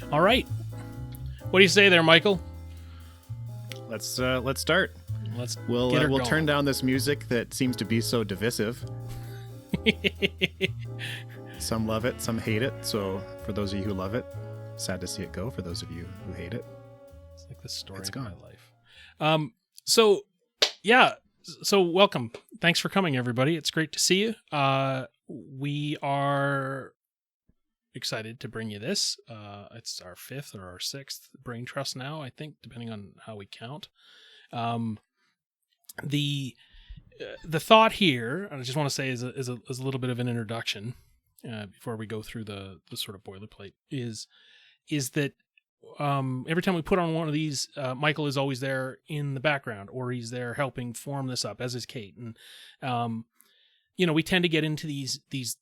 All right. What do you say there, Michael? Let's start. Let's We'll get her we'll going. turn down this music that seems to be so divisive. Some love it, some hate it. So for those of you who love it, sad to see it go. For those of you who hate it, It's like the story it's of gone. my life. So welcome. Thanks for coming, everybody. It's great to see you. We are excited to bring you this. It's our 5th or our 6th Brain Trust now, I think, depending on how we count. The thought here, I just want to say is a little bit of an introduction before we go through the sort of boilerplate, is that every time we put on one of these, Michael is always there in the background, or he's there helping form this up, as is Kate. And we tend to get into these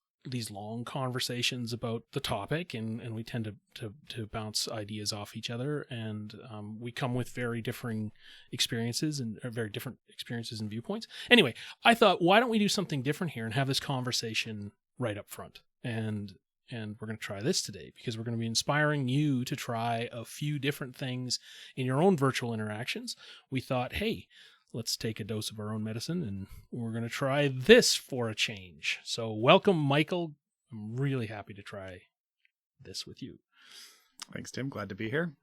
long conversations about the topic, and we tend to bounce ideas off each other, and we come with very differing experiences and very different experiences and viewpoints. Anyway, I thought, why don't we do something different here and have this conversation right up front? And we're going to try this today because we're going to be inspiring you to try a few different things in your own virtual interactions. We thought, hey, let's take a dose of our own medicine, and we're going to try this for a change. So welcome, Michael. I'm really happy to try this with you. Thanks, Tim. Glad to be here.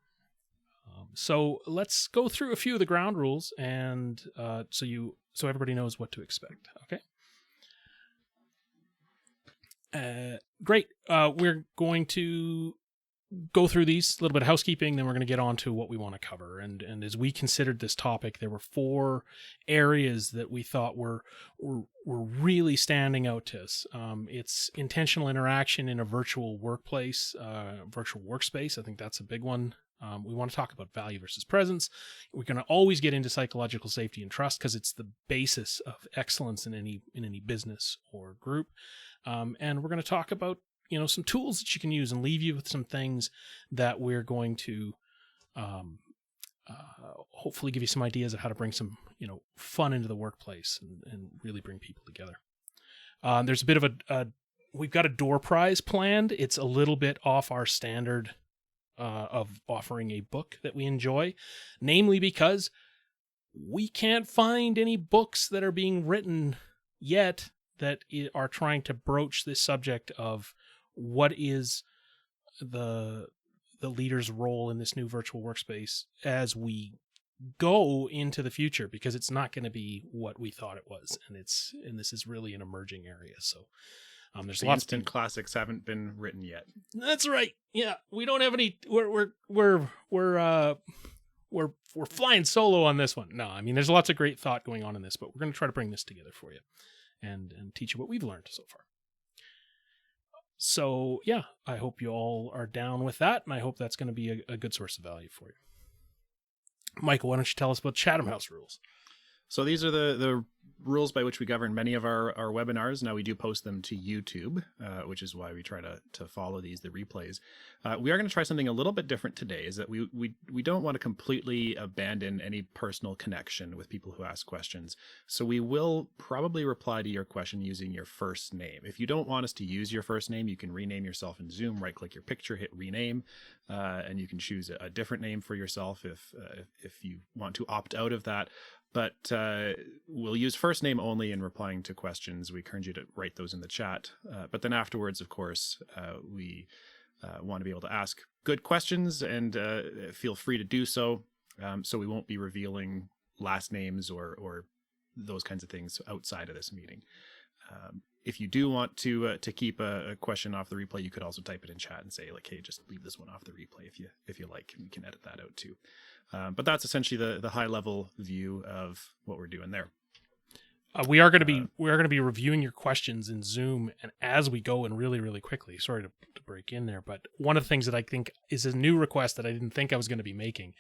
So let's go through a few of the ground rules, and so everybody knows what to expect. Okay. Great. We're going to go through these, a little bit of housekeeping, then we're going to get on to what we want to cover. And as we considered this topic, there were 4 areas that we thought were really standing out to us. It's intentional interaction in a virtual workplace, virtual workspace. I think that's a big one. We want to talk about value versus presence. We're going to always get into psychological safety and trust because it's the basis of excellence in any business or group. And we're going to talk about some tools that you can use and leave you with some things that we're going to hopefully give you some ideas of how to bring some fun into the workplace and really bring people together. There's a bit of we've got a door prize planned. It's a little bit off our standard of offering a book that we enjoy, namely because we can't find any books that are being written yet that are trying to broach this subject of what is the leader's role in this new virtual workspace as we go into the future, because it's not going to be what we thought it was, and this is really an emerging area. So there's The lots instant classics haven't been written yet. That's right. Yeah, we don't have any. We're flying solo on this one. No, I mean, there's lots of great thought going on in this, but we're going to try to bring this together for you and teach you what we've learned so far. So yeah, I hope you all are down with that, and I hope that's going to be a good source of value for you. Michael, why don't you tell us about Chatham House rules? So these are the rules by which we govern many of our webinars. Now we do post them to YouTube, which is why we try to follow the replays. We are going to try something a little bit different today, is that we don't want to completely abandon any personal connection with people who ask questions. So we will probably reply to your question using your first name. If you don't want us to use your first name, you can rename yourself in Zoom, right click your picture, hit rename, and you can choose a different name for yourself if you want to opt out of that. But we'll use first name only in replying to questions. We encourage you to write those in the chat. But then afterwards, of course, we want to be able to ask good questions, and feel free to do so. So we won't be revealing last names or those kinds of things outside of this meeting. If you do want to keep a question off the replay, you could also type it in chat and say, like, hey, just leave this one off the replay if you like, and we can edit that out too. But that's essentially the high level view of what we're doing there. We are going to be reviewing your questions in Zoom, and as we go, and really, really quickly. Sorry to break in there, but one of the things that I think is a new request that I didn't think I was going to be making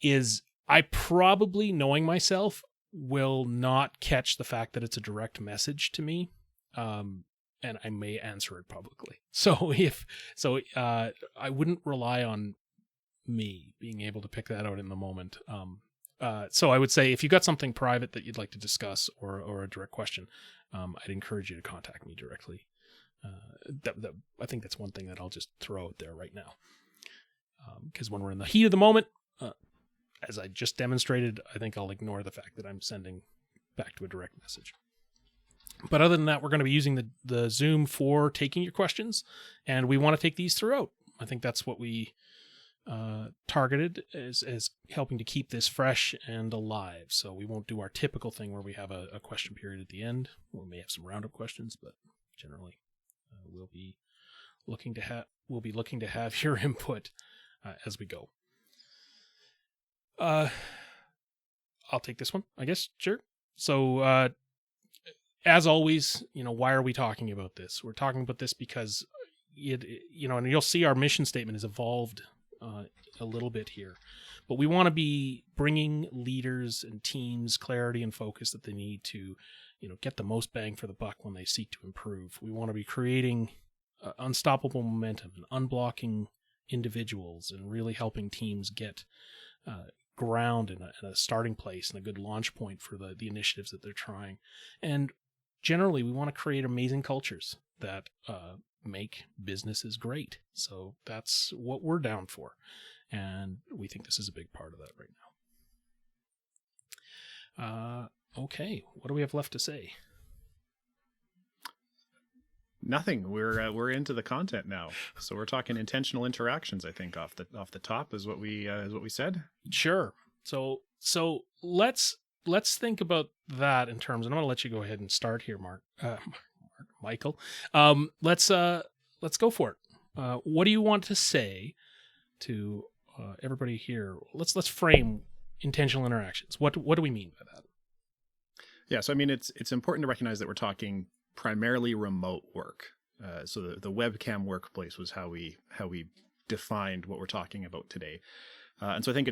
is I probably, knowing myself, will not catch the fact that it's a direct message to me. And I may answer it publicly. So I wouldn't rely on me being able to pick that out in the moment. So I would say if you got something private that you'd like to discuss or a direct question, I'd encourage you to contact me directly. I think that's one thing that I'll just throw out there right now. Because when we're in the heat of the moment, as I just demonstrated, I think I'll ignore the fact that I'm sending back to a direct message. But other than that, we're going to be using the Zoom for taking your questions, and we want to take these throughout. I think that's what we targeted as helping to keep this fresh and alive. So we won't do our typical thing where we have a question period at the end. We may have some roundup questions, but generally we'll be looking to have your input as we go. I'll take this one, I guess. Sure. So as always, why are we talking about this? We're talking about this because and you'll see our mission statement has evolved a little bit here, but we want to be bringing leaders and teams clarity and focus that they need to, get the most bang for the buck when they seek to improve. We want to be creating unstoppable momentum and unblocking individuals and really helping teams get ground and a starting place and a good launch point for the initiatives that they're trying. And generally, we want to create amazing cultures that make businesses great. So that's what we're down for. And we think this is a big part of that right now. Okay, what do we have left to say? Nothing. We're into the content now. So we're talking intentional interactions, I think, off the top is what we said. Sure. So let's think about that in terms, and I'm going to let you go ahead and start here, Michael. Let's go for it. What do you want to say to everybody here? Let's frame intentional interactions. What do we mean by that? Yeah, so I mean it's important to recognize that we're talking primarily remote work. So the webcam workplace was how we defined what we're talking about today. And so I think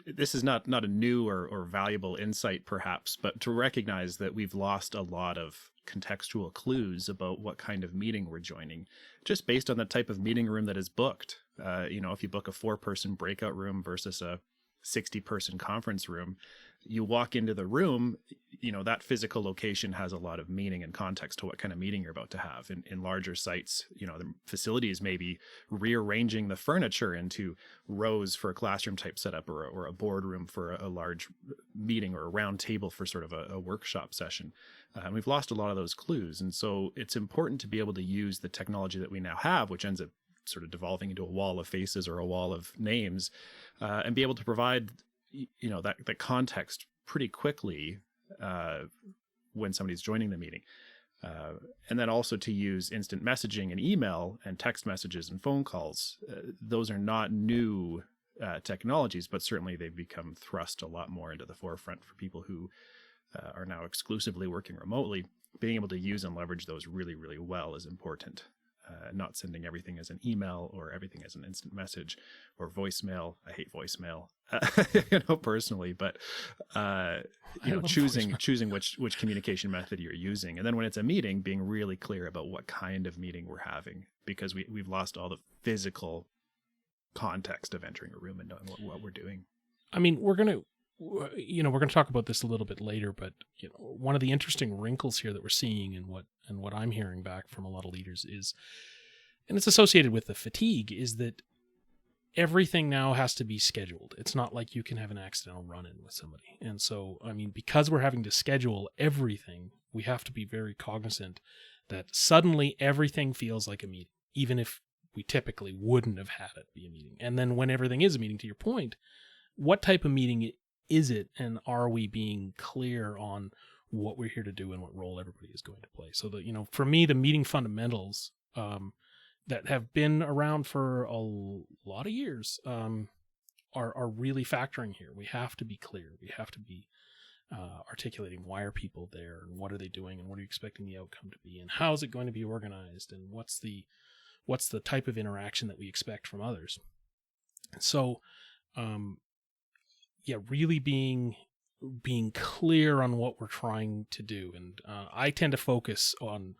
this is not a new or valuable insight perhaps, but to recognize that we've lost a lot of contextual clues about what kind of meeting we're joining, just based on the type of meeting room that is booked. If you book a 4-person breakout room versus a 60-person conference room, you walk into the room, that physical location has a lot of meaning and context to what kind of meeting you're about to have. In larger sites, the facilities may be rearranging the furniture into rows for a classroom type setup or a boardroom for a large meeting or a round table for sort of a workshop session. And we've lost a lot of those clues. And so it's important to be able to use the technology that we now have, which ends up sort of devolving into a wall of faces or a wall of names, and be able to provide that context pretty quickly when somebody's joining the meeting. And then also to use instant messaging and email and text messages and phone calls. Those are not new technologies, but certainly they've become thrust a lot more into the forefront for people who are now exclusively working remotely. Being able to use and leverage those really, really well is important. Not sending everything as an email or everything as an instant message or voicemail. I hate voicemail, personally, but choosing which communication method you're using. And then when it's a meeting, being really clear about what kind of meeting we're having, because we've lost all the physical context of entering a room and knowing what we're doing. I mean, we're going to talk about this a little bit later, but one of the interesting wrinkles here that we're seeing and what I'm hearing back from a lot of leaders is, and it's associated with the fatigue, is that everything now has to be scheduled. It's not like you can have an accidental run-in with somebody. And so, I mean, because we're having to schedule everything, we have to be very cognizant that suddenly everything feels like a meeting, even if we typically wouldn't have had it be a meeting. And then when everything is a meeting, to your point, what type of meeting is it, and are we being clear on what we're here to do and what role everybody is going to play? So that, for me, the meeting fundamentals that have been around for a lot of years are really factoring here. We have to be clear. We have to be articulating why are people there and what are they doing and what are you expecting the outcome to be and how is it going to be organized and what's the type of interaction that we expect from others. So, really being clear on what we're trying to do. And I tend to focus on,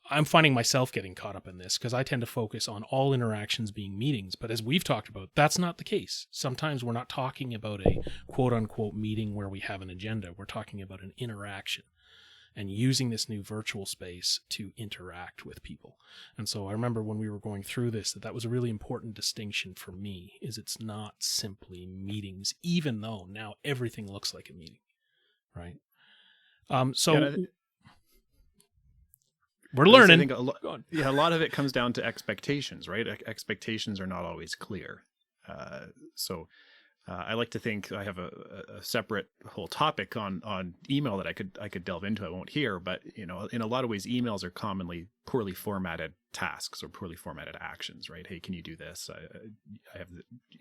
I'm finding myself getting caught up in this because I tend to focus on all interactions being meetings. But as we've talked about, that's not the case. Sometimes we're not talking about a quote unquote meeting where we have an agenda. We're talking about an interaction. and using this new virtual space to interact with people. And so I remember when we were going through this, that was a really important distinction for me, is it's not simply meetings, even though now everything looks like a meeting, right? We're learning. I think a lot of it comes down to expectations, right? Expectations are not always clear. I like to think I have a separate whole topic on email that I could delve into. I won't here, but in a lot of ways, emails are commonly poorly formatted tasks or poorly formatted actions, right? Hey, can you do this? I have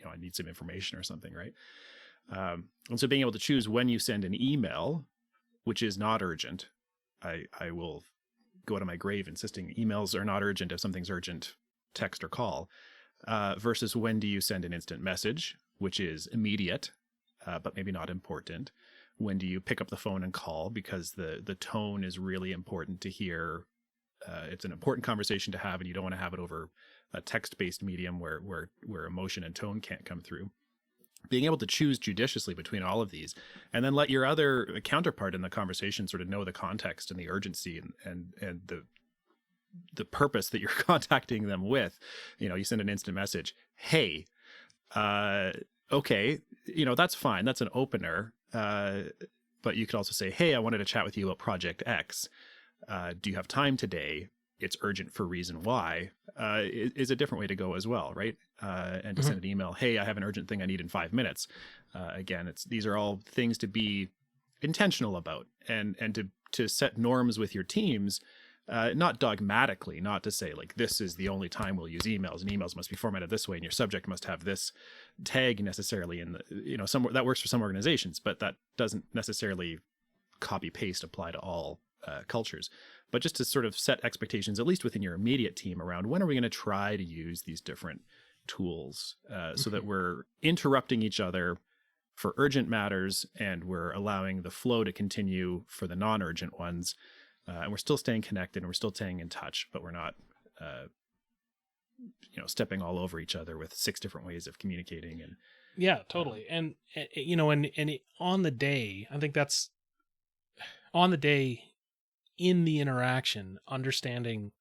I need some information or something, right? And so being able to choose when you send an email, which is not urgent, I will go to my grave insisting emails are not urgent. If something's urgent, text or call, versus when do you send an instant message, which is immediate, but maybe not important. When do you pick up the phone and call because the tone is really important to hear? It's an important conversation to have, and you don't want to have it over a text-based medium where emotion and tone can't come through. Being able to choose judiciously between all of these, and then let your other counterpart in the conversation sort of know the context and the urgency and the purpose that you're contacting them with. You send an instant message, hey, okay, that's fine. That's an opener. But you could also say, hey, I wanted to chat with you about Project X. Do you have time today? It's urgent for reason Y, is a different way to go as well, right? And to send an email, hey, I have an urgent thing I need in 5 minutes. Again, these are all things to be intentional about and to set norms with your teams, not dogmatically, not to say like this is the only time we'll use emails and emails must be formatted this way and your subject must have this tag necessarily in the some that works for some organizations, but that doesn't necessarily copy paste apply to all cultures. But just to sort of set expectations, at least within your immediate team, around when are we going to try to use these different tools so that we're interrupting each other for urgent matters and we're allowing the flow to continue for the non-urgent ones. And we're still staying connected and we're still staying in touch, but we're not, stepping all over each other with 6 different ways of communicating. And yeah, totally. And on the day, I think that's on the day in the interaction, understanding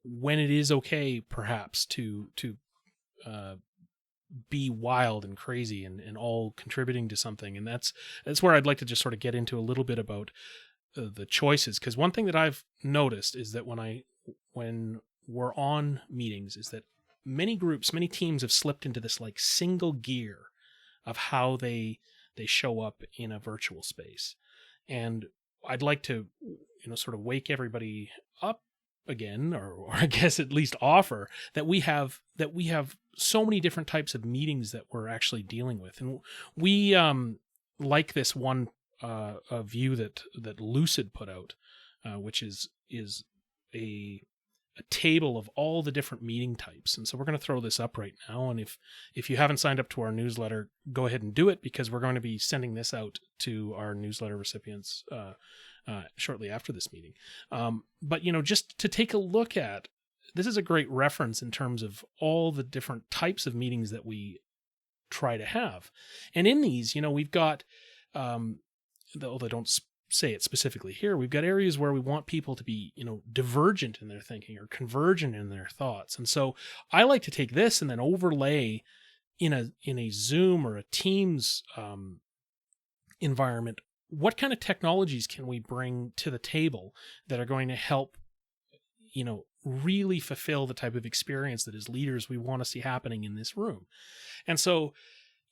when it is okay, perhaps to be wild and crazy and all contributing to something. And that's where I'd like to just sort of get into a little bit about the choices. Because one thing that I've noticed is that when we're on meetings is that many groups, many teams have slipped into this like single gear of how they show up in a virtual space. And I'd like to, sort of wake everybody up again, or I guess at least offer that we have so many different types of meetings that we're actually dealing with. And we like this one view that Lucid put out, which is a table of all the different meeting types. And so we're going to throw this up right now. And if you haven't signed up to our newsletter, go ahead and do it, because we're going to be sending this out to our newsletter recipients shortly after this meeting. But, just to take a look at, this is a great reference in terms of all the different types of meetings that we try to have. And in these, we've got, although they don't say it specifically here, we've got areas where we want people to be, divergent in their thinking or convergent in their thoughts. And so I like to take this and then overlay in a Zoom or a Teams environment, what kind of technologies can we bring to the table that are going to help, really fulfill the type of experience that as leaders we want to see happening in this room. And so,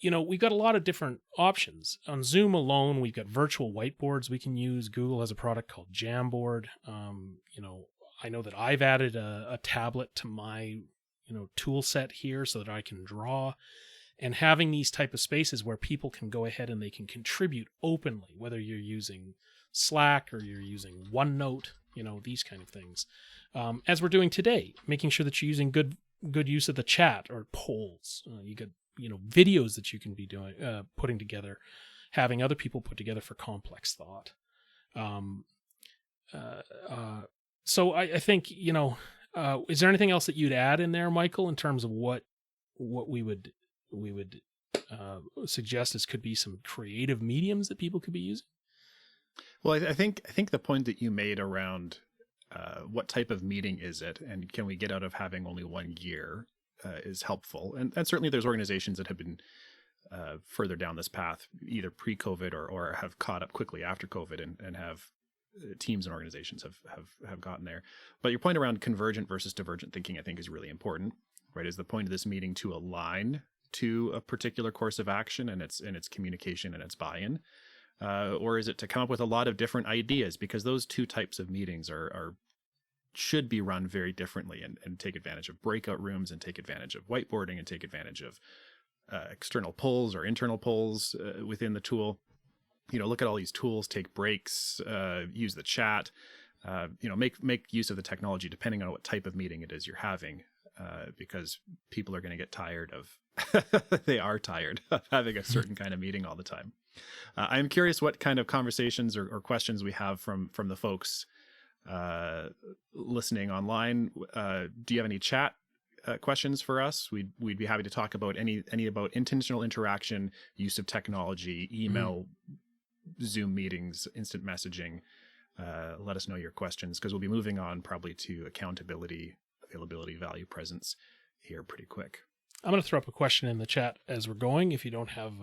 we've got a lot of different options. On Zoom alone, we've got virtual whiteboards we can use. Google has a product called Jamboard. I know that I've added a tablet to my, tool set here so that I can draw. And having these type of spaces where people can go ahead and they can contribute openly, whether you're using Slack or you're using OneNote, these kind of things. As we're doing today, making sure that you're using good use of the chat or polls. You got videos that you can be doing, putting together, having other people put together for complex thought. So I think, is there anything else that you'd add in there, Michael, in terms of what we would suggest as could be some creative mediums that people could be using? Well, I think the point that you made around what type of meeting is it, and can we get out of having only one gear, is helpful. And certainly there's organizations that have been further down this path, either pre-COVID or have caught up quickly after COVID and have teams and organizations have gotten there. But your point around convergent versus divergent thinking, I think, is really important, right? Is the point of this meeting to align to a particular course of action and its communication and its buy-in? Or is it to come up with a lot of different ideas? Because those two types of meetings should be run very differently and take advantage of breakout rooms and take advantage of whiteboarding and take advantage of external polls or internal polls within the tool. Look at all these tools, take breaks, use the chat, make use of the technology depending on what type of meeting it is you're having, because people are going to get tired they are tired of having a certain kind of meeting all the time. I'm curious what kind of conversations or questions we have from the folks listening online. Do you have any chat questions for us? We'd be happy to talk about any about intentional interaction, use of technology, email, Zoom meetings, instant messaging. Let us know your questions, because we'll be moving on probably to accountability, availability, value, presence here pretty quick. I'm going to throw up a question in the chat as we're going, if you don't have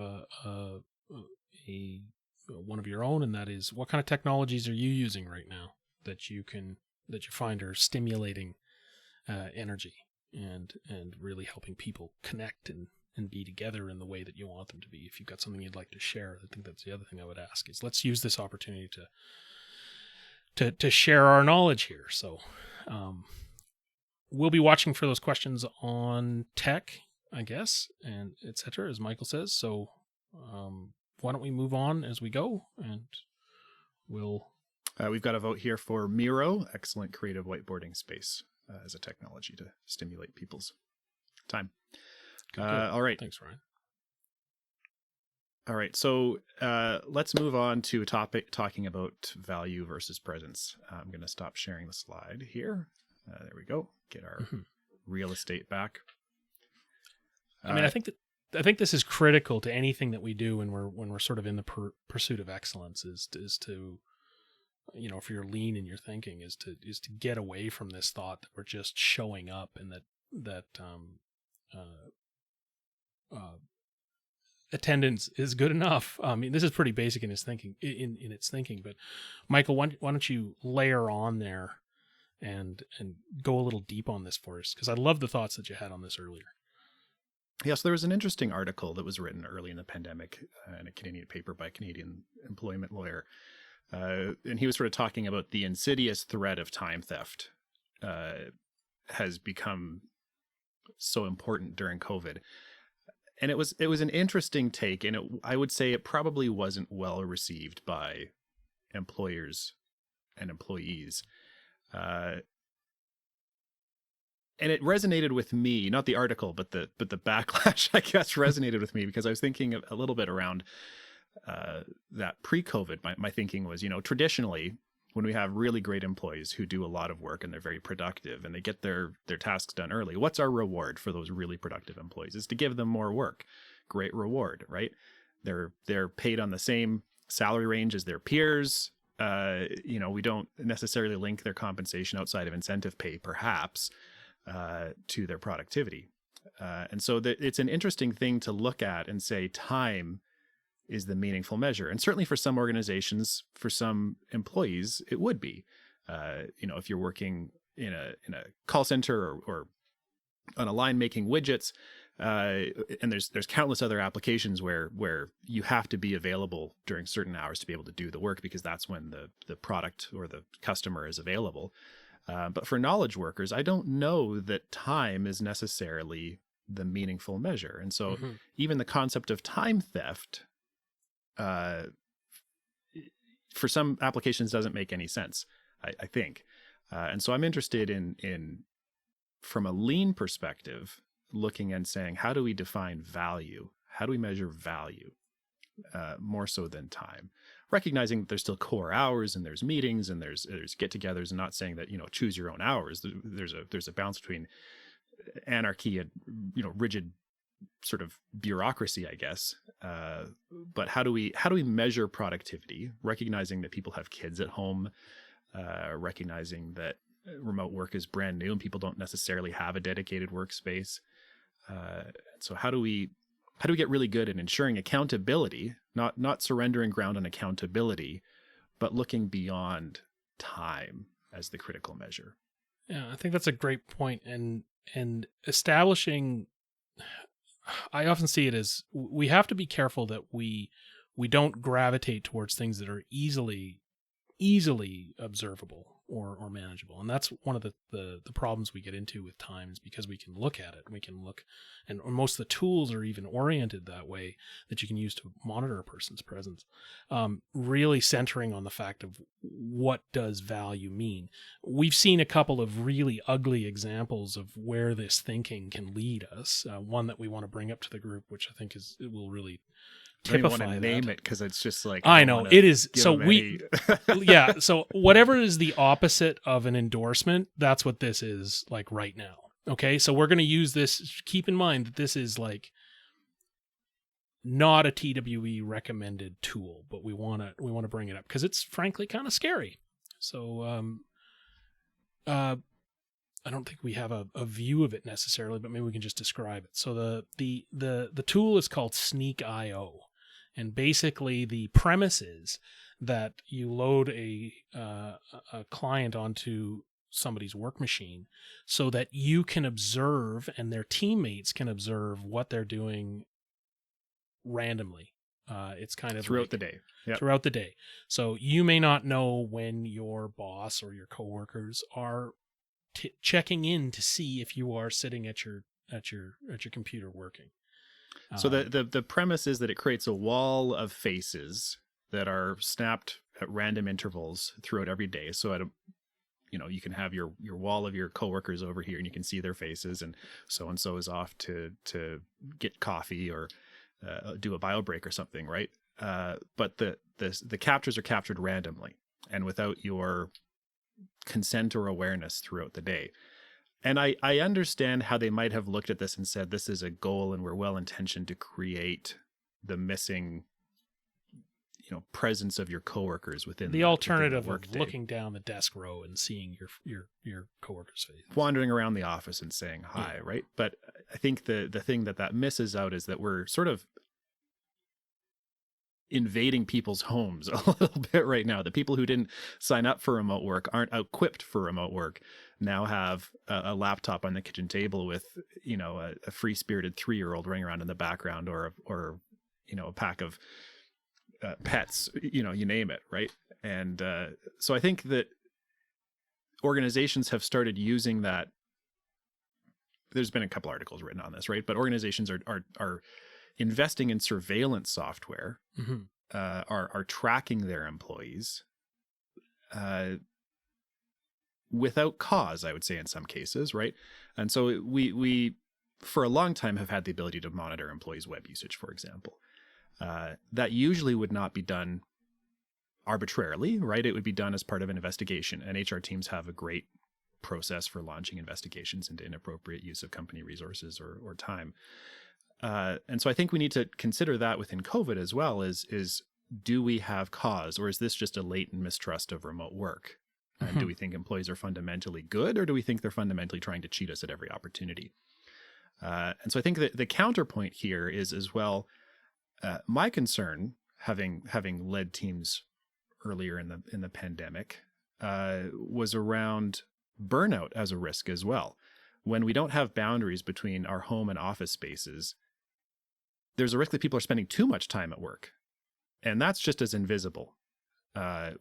one of your own, and that is, what kind of technologies are you using right now that you find are stimulating energy and really helping people connect and be together in the way that you want them to be? If you've got something you'd like to share, I think that's the other thing I would ask is, let's use this opportunity to share our knowledge here. So we'll be watching for those questions on tech, I guess, and et cetera, as Michael says. So why don't we move on as we go, and we've got a vote here for Miro, excellent creative whiteboarding space as a technology to stimulate people's time. Good. All right. Thanks, Ryan. All right. So let's move on to a topic talking about value versus presence. I'm going to stop sharing the slide here. There we go. Get our real estate back. I mean, I think this is critical to anything that we do when we're sort of in the pursuit of excellence, is to, if you're lean in your thinking, is to get away from this thought that we're just showing up and that attendance is good enough. I mean, this is pretty basic in its thinking, but Michael, why don't you layer on there and go a little deep on this for us? Because I love the thoughts that you had on this earlier. Yeah, so there was an interesting article that was written early in the pandemic in a Canadian paper by a Canadian employment lawyer. And he was sort of talking about the insidious threat of time theft has become so important during COVID. And it was an interesting take, and I would say it probably wasn't well received by employers and employees. And it resonated with me, not the article, but the backlash, I guess, resonated with me, because I was thinking a little bit around that pre-COVID. My thinking was, traditionally, when we have really great employees who do a lot of work and they're very productive and they get their tasks done early, what's our reward for those really productive employees? Is to give them more work. Great reward, right? They're paid on the same salary range as their peers. We don't necessarily link their compensation outside of incentive pay, perhaps, to their productivity. And so it's an interesting thing to look at and say time is the meaningful measure. And certainly for some organizations, for some employees, it would be. If you're working in a call center or on a line making widgets, and there's countless other applications where you have to be available during certain hours to be able to do the work, because that's when the product or the customer is available. But for knowledge workers, I don't know that time is necessarily the meaningful measure. And so even the concept of time theft, for some applications, doesn't make any sense, I think. And so I'm interested in from a lean perspective, looking and saying, how do we define value? How do we measure value more so than time? Recognizing that there's still core hours and there's meetings and there's get-togethers, and not saying that, choose your own hours. There's a balance between anarchy and, rigid sort of bureaucracy, I guess. But how do we measure productivity, recognizing that people have kids at home, recognizing that remote work is brand new and people don't necessarily have a dedicated workspace. So how do we get really good at ensuring accountability, not surrendering ground on accountability, but looking beyond time as the critical measure? Yeah, I think that's a great point. And establishing, I often see it as we have to be careful that we don't gravitate towards things that are easily observable or manageable. And that's one of the problems we get into with time, is because we can look at it. We can look, and most of the tools are even oriented that way, that you can use to monitor a person's presence. Really centering on the fact of what does value mean. We've seen a couple of really ugly examples of where this thinking can lead us. One that we want to bring up to the group, which I think it will really typify want to that. name it, because it's just like, I know it is. So yeah. So whatever is the opposite of an endorsement, that's what this is like right now. Okay. So we're going to use this. Keep in mind that this is like not a TWE recommended tool, but we want to bring it up because it's frankly kind of scary. So, I don't think we have a view of it necessarily, but maybe we can just describe it. So the tool is called Sneak.io. And basically the premise is that you load a client onto somebody's work machine so that you can observe and their teammates can observe what they're doing randomly. It's kind of throughout the day. Yep. Throughout the day. So you may not know when your boss or your coworkers are checking in to see if you are sitting at your computer working. So the premise is that it creates a wall of faces that are snapped at random intervals throughout every day. So you can have your wall of your coworkers over here, and you can see their faces, and so is off to get coffee or do a bio break or something, right? But the captures are captured randomly and without your consent or awareness throughout the day. And I understand how they might have looked at this and said, this is a goal and we're well-intentioned to create the missing, presence of your coworkers within the alternative within the of looking down the desk row and seeing your coworker's face. Wandering around the office and saying hi, yeah. Right? But I think the thing that misses out is that we're sort of invading people's homes a little bit right now. The people who didn't sign up for remote work, aren't equipped for remote work, now have a laptop on the kitchen table with, a free-spirited 3-year-old running around in the background, or a pack of pets, you name it, right? And so I think that organizations have started using that. There's been a couple articles written on this, right? But organizations are investing in surveillance software, mm-hmm. Are tracking their employees without cause, I would say, in some cases, right? And so we for a long time have had the ability to monitor employees' web usage, for example. That usually would not be done arbitrarily, right? It would be done as part of an investigation, and HR teams have a great process for launching investigations into inappropriate use of company resources or time. And so I think we need to consider that within COVID as well, is do we have cause, or is this just a latent mistrust of remote work? And mm-hmm. do we think employees are fundamentally good, or do we think they're fundamentally trying to cheat us at every opportunity? And so I think that the counterpoint here is as well, my concern, having led teams earlier in the pandemic, was around burnout as a risk as well. When we don't have boundaries between our home and office spaces, there's a risk that people are spending too much time at work. And that's just as invisible.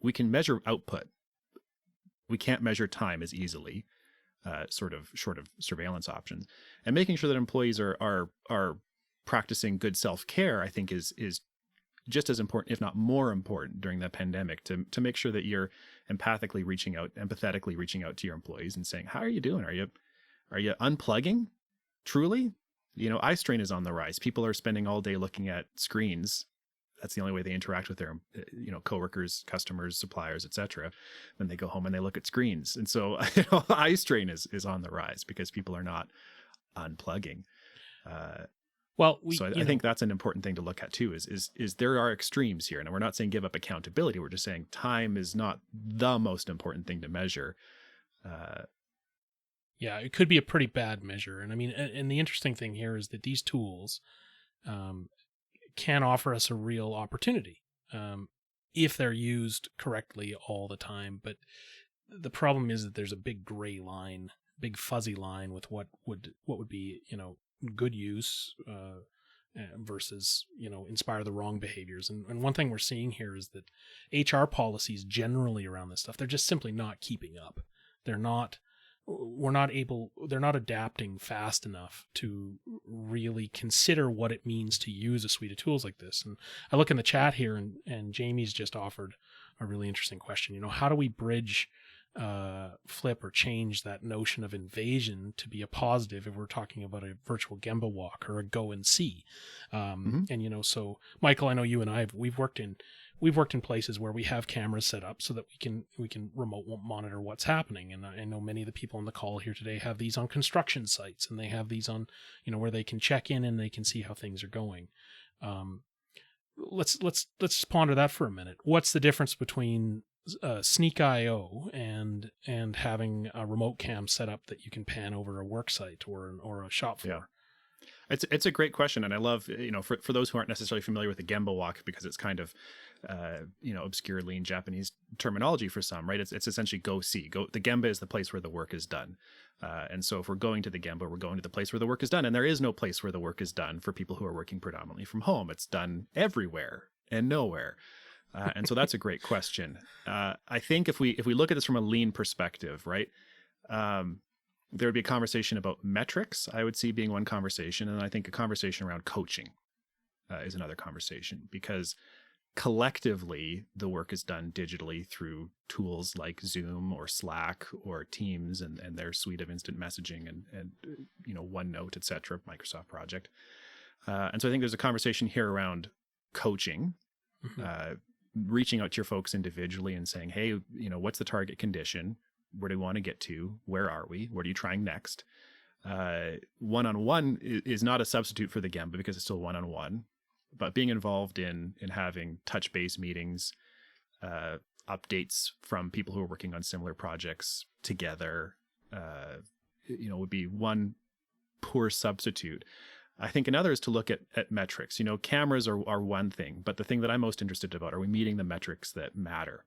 We can measure output. We can't measure time as easily, short of surveillance options. And making sure that employees are practicing good self-care, I think is just as important, if not more important, during the pandemic, to make sure that you're empathetically reaching out to your employees and saying, how are you doing? Are you unplugging? Truly? Eye strain is on the rise. People are spending all day looking at screens. That's the only way they interact with their, coworkers, customers, suppliers, etc. Then they go home and they look at screens. And so eye strain is on the rise because people are not unplugging. Well, So I think that's an important thing to look at too, is there are extremes here. And we're not saying give up accountability. We're just saying time is not the most important thing to measure. Yeah, it could be a pretty bad measure. And I mean, and the interesting thing here is that these tools can offer us a real opportunity if they're used correctly all the time. But the problem is that there's a big gray line, big fuzzy line with what would be, good use versus, inspire the wrong behaviors. And one thing we're seeing here is that HR policies generally around this stuff, they're just simply not keeping up. They're not adapting fast enough to really consider what it means to use a suite of tools like this. And I look in the chat here, and Jamie's just offered a really interesting question. How do we bridge, flip or change that notion of invasion to be a positive if we're talking about a virtual Gemba walk or a go and see? And, so Michael, I know you and we've worked in places where we have cameras set up so that we can remote monitor what's happening. And I know many of the people on the call here today have these on construction sites, and they have these on, where they can check in and they can see how things are going. Let's ponder that for a minute. What's the difference between Sneak.io and having a remote cam set up that you can pan over a work site or a shop floor? Yeah. It's a great question, and I love, for those who aren't necessarily familiar with the Gemba walk, because it's kind of obscure lean Japanese terminology for some, right? It's essentially go see. The Gemba is the place where the work is done, and so if we're going to the Gemba, we're going to the place where the work is done, and there is no place where the work is done for people who are working predominantly from home. It's done everywhere and nowhere. And so that's a great question. I think if we look at this from a lean perspective, right? There would be a conversation about metrics, I would see being one conversation. And I think a conversation around coaching is another conversation, because collectively the work is done digitally through tools like Zoom or Slack or Teams and their suite of instant messaging and OneNote, et cetera, Microsoft Project. And so I think there's a conversation here around coaching, reaching out to your folks individually and saying, hey, what's the target condition? Where do we want to get to? Where are we? What are you trying next? One-on-one is not a substitute for the Gemba because it's still one-on-one, but being involved in having touch-base meetings, updates from people who are working on similar projects together, would be one poor substitute. I think another is to look at metrics. Cameras are one thing, but the thing that I'm most interested about, are we meeting the metrics that matter?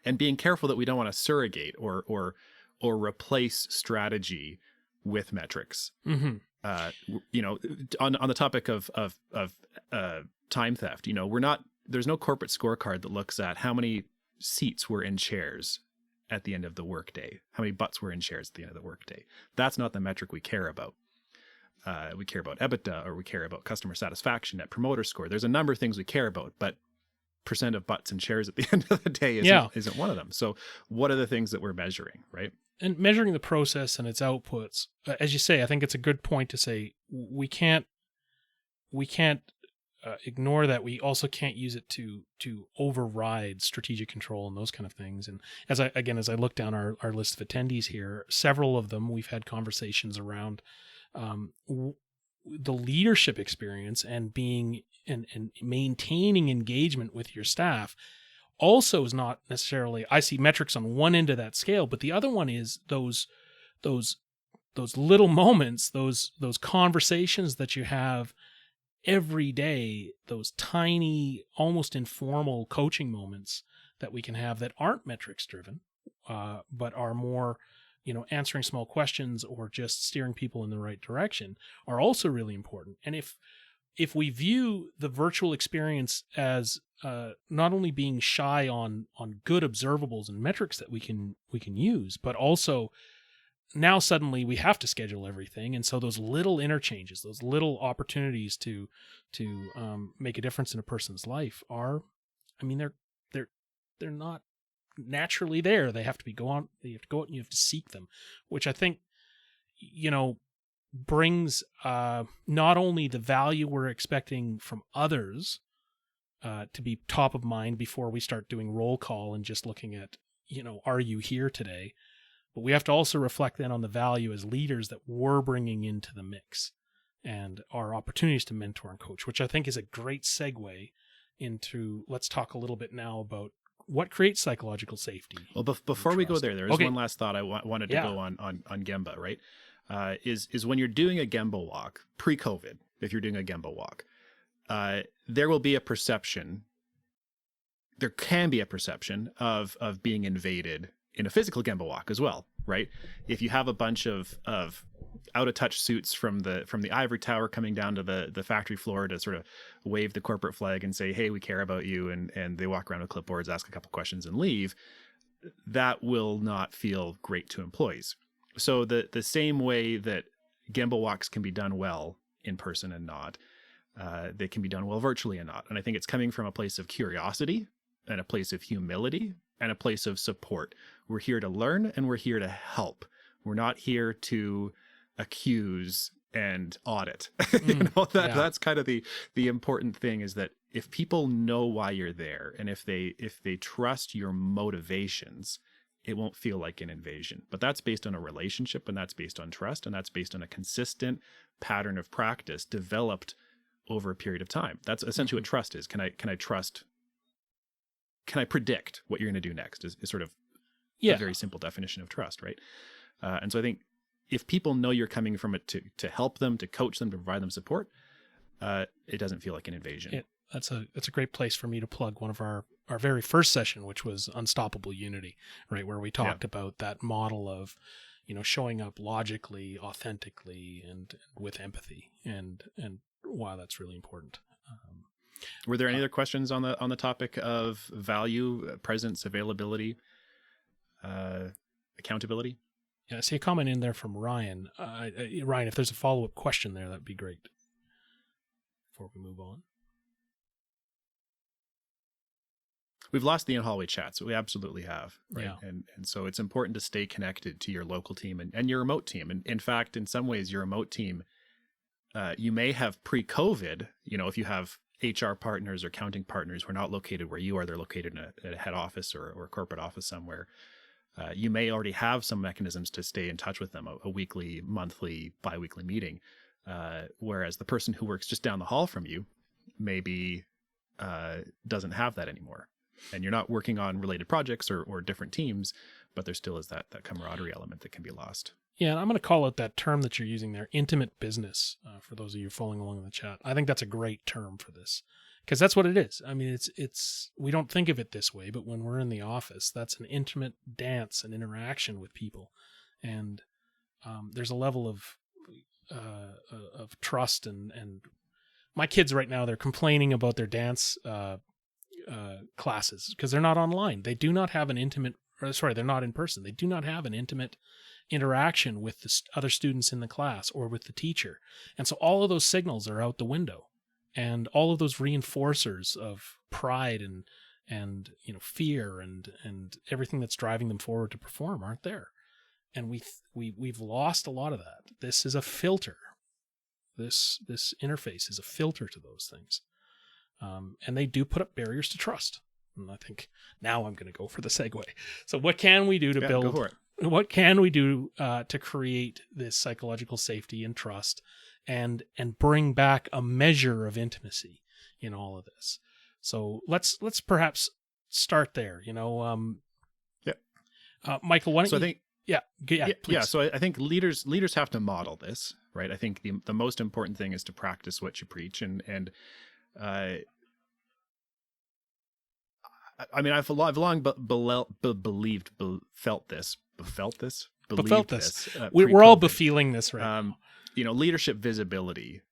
And being careful that we don't want to surrogate or replace strategy with metrics. Mm-hmm. On the topic of time theft, there's no corporate scorecard that looks at how many seats were in chairs at the end of the workday, how many butts were in chairs at the end of the workday. That's not the metric we care about. We care about EBITDA, or we care about customer satisfaction, Net Promoter Score. There's a number of things we care about, but percent of butts and chairs at the end of the day isn't one of them. So what are the things that we're measuring, right? And measuring the process and its outputs, as you say, I think it's a good point to say we can't ignore that. We also can't use it to override strategic control and those kind of things. And as I look down our list of attendees here, several of them we've had conversations around the leadership experience and being and maintaining engagement with your staff. Also is not necessarily, I see metrics on one end of that scale, but the other one is those little moments, those conversations that you have every day, those tiny, almost informal coaching moments that we can have that aren't metrics driven, but are more, answering small questions or just steering people in the right direction, are also really important. And if we view the virtual experience as not only being shy on good observables and metrics that we can use, but also now suddenly we have to schedule everything, and so those little interchanges, those little opportunities to make a difference in a person's life are, they're not naturally there. They have to go out and you have to seek them, which I think brings not only the value we're expecting from others to be top of mind before we start doing roll call and just looking at, are you here today? But we have to also reflect then on the value as leaders that we're bringing into the mix. and our opportunities to mentor and coach, which I think is a great segue into, let's talk a little bit now about what creates psychological safety. Well, before we go there is okay. one last thought I wanted to go on Gemba, right? Is when you're doing a Gemba walk, pre-COVID, if you're doing a Gemba walk, there will be a perception, there can be a perception of being invaded in a physical Gemba walk as well, right? If you have a bunch of out of touch suits from the ivory tower coming down to the factory floor to sort of wave the corporate flag and say, hey, we care about you, and they walk around with clipboards, ask a couple questions and leave, that will not feel great to employees. So the same way that Gemba walks can be done well in person and not, they can be done well virtually and not. And I think it's coming from a place of curiosity and a place of humility and a place of support. We're here to learn and we're here to help. We're not here to accuse and audit. That's kind of the important thing, is that if people know why you're there, and if they trust your motivations, it won't feel like an invasion. But that's based on a relationship, and that's based on trust, and that's based on a consistent pattern of practice developed over a period of time. That's essentially what trust is. Can I trust? Can I predict what you're going to do next? Is sort of a very simple definition of trust, right? And so I think if people know you're coming from it to help them, to coach them, to provide them support, it doesn't feel like an invasion. That's a great place for me to plug one of our very first session, which was Unstoppable Unity, right? Where we talked about that model of, showing up logically, authentically, and with empathy, and why that's really important. Were there any other questions on the topic of value, presence, availability, accountability? Yeah, I see a comment in there from Ryan. Ryan, if there's a follow-up question there, that'd be great. Before we move on. We've lost the in-hallway chats. We absolutely have. Right. Yeah. And so it's important to stay connected to your local team and your remote team. And in fact, in some ways, your remote team, you may have pre-COVID, if you have HR partners or accounting partners who are not located where you are, they're located in a head office or a corporate office somewhere. You may already have some mechanisms to stay in touch with them, a weekly, monthly, bi-weekly meeting. Whereas the person who works just down the hall from you maybe doesn't have that anymore. And you're not working on related projects or different teams, but there still is that camaraderie element that can be lost. Yeah, and I'm going to call out that term that you're using there, intimate business, for those of you following along in the chat. I think that's a great term for this, because that's what it is. I mean, it's we don't think of it this way, but when we're in the office, that's an intimate dance and interaction with people. And there's a level of trust and my kids right now, they're complaining about their dance classes because they're not online. They do not have they're not in person. They do not have an intimate interaction with the other students in the class or with the teacher. And so all of those signals are out the window, and all of those reinforcers of pride and fear and everything that's driving them forward to perform aren't there. And we've lost a lot of that. This is a filter. This interface is a filter to those things. And they do put up barriers to trust. And I think now I'm going to go for the segue. So what can we do to build? Go for it. What can we do to create this psychological safety and trust, and bring back a measure of intimacy in all of this? So let's perhaps start there. Michael, why don't you? Please. So I think leaders have to model this, right? I think the most important thing is to practice what you preach, and I mean, I've long felt this. We're all befeeling this right now. Leadership visibility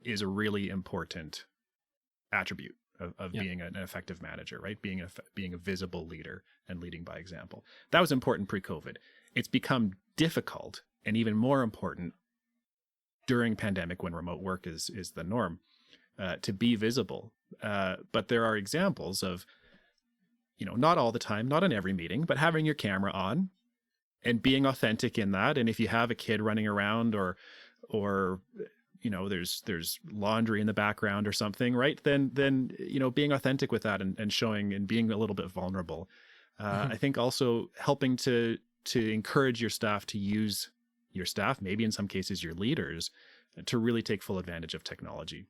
is a really important attribute of being an effective manager, right? Being a visible leader and leading by example. That was important pre-COVID. It's become difficult and even more important during pandemic, when remote work is the norm, to be visible. But there are examples of, not all the time, not in every meeting, but having your camera on and being authentic in that. And if you have a kid running around or there's laundry in the background or something, right? Then being authentic with that and showing and being a little bit vulnerable. I think also helping to encourage your staff to use your staff, maybe in some cases your leaders, to really take full advantage of technology.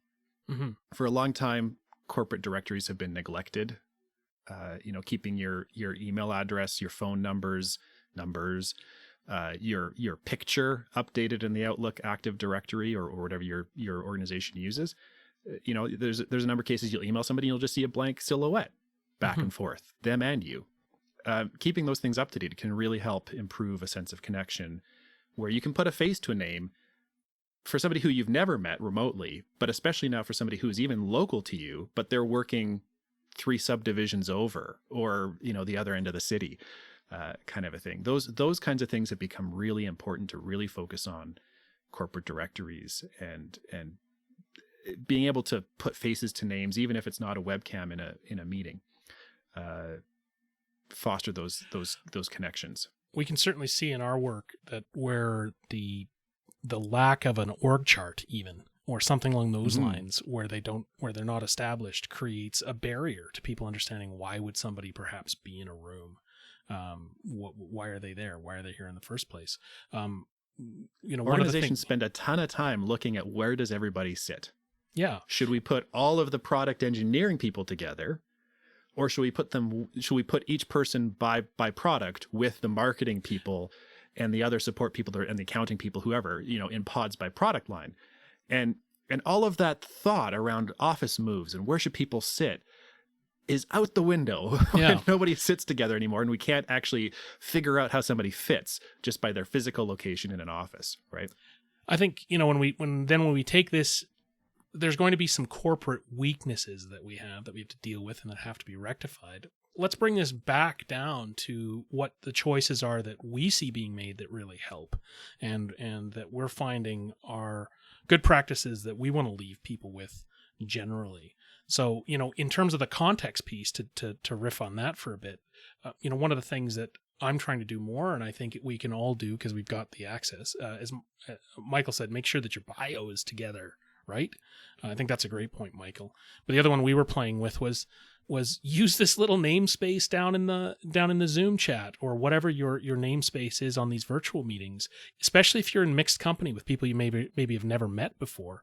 Mm-hmm. For a long time, corporate directories have been neglected. Keeping your email address, your phone numbers, your picture updated in the Outlook Active Directory or whatever your organization uses. There's a number of cases you'll email somebody and you'll just see a blank silhouette back and forth, them and you. Keeping those things up to date can really help improve a sense of connection, where you can put a face to a name for somebody who you've never met remotely, but especially now for somebody who is even local to you, but they're working 3 subdivisions over, or the other end of the city, kind of a thing. Those kinds of things have become really important to really focus on corporate directories and being able to put faces to names, even if it's not a webcam in a meeting. Foster those connections. We can certainly see in our work that where the lack of an org chart, even, or something along those lines, where they're not established, creates a barrier to people understanding why would somebody perhaps be in a room. Why are they there? Why are they here in the first place? Organizations spend a ton of time looking at where does everybody sit. Yeah. Should we put all of the product engineering people together, or should we put each person by product with the marketing people and the other support people and the accounting people, whoever, in pods by product line? And all of that thought around office moves and where should people sit is out the window. Yeah. Nobody sits together anymore, and we can't actually figure out how somebody fits just by their physical location in an office, right? I think, when we take this, there's going to be some corporate weaknesses that we have to deal with and that have to be rectified. Let's bring this back down to what the choices are that we see being made that really help, and that we're finding are good practices that we want to leave people with generally. So, in terms of the context piece, to riff on that for a bit, one of the things that I'm trying to do more, and I think we can all do because we've got the access, as Michael said, make sure that your bio is together, right? I think that's a great point, Michael. But the other one we were playing with was use this little namespace down in the Zoom chat, or whatever your namespace is on these virtual meetings, especially if you're in mixed company with people you maybe have never met before.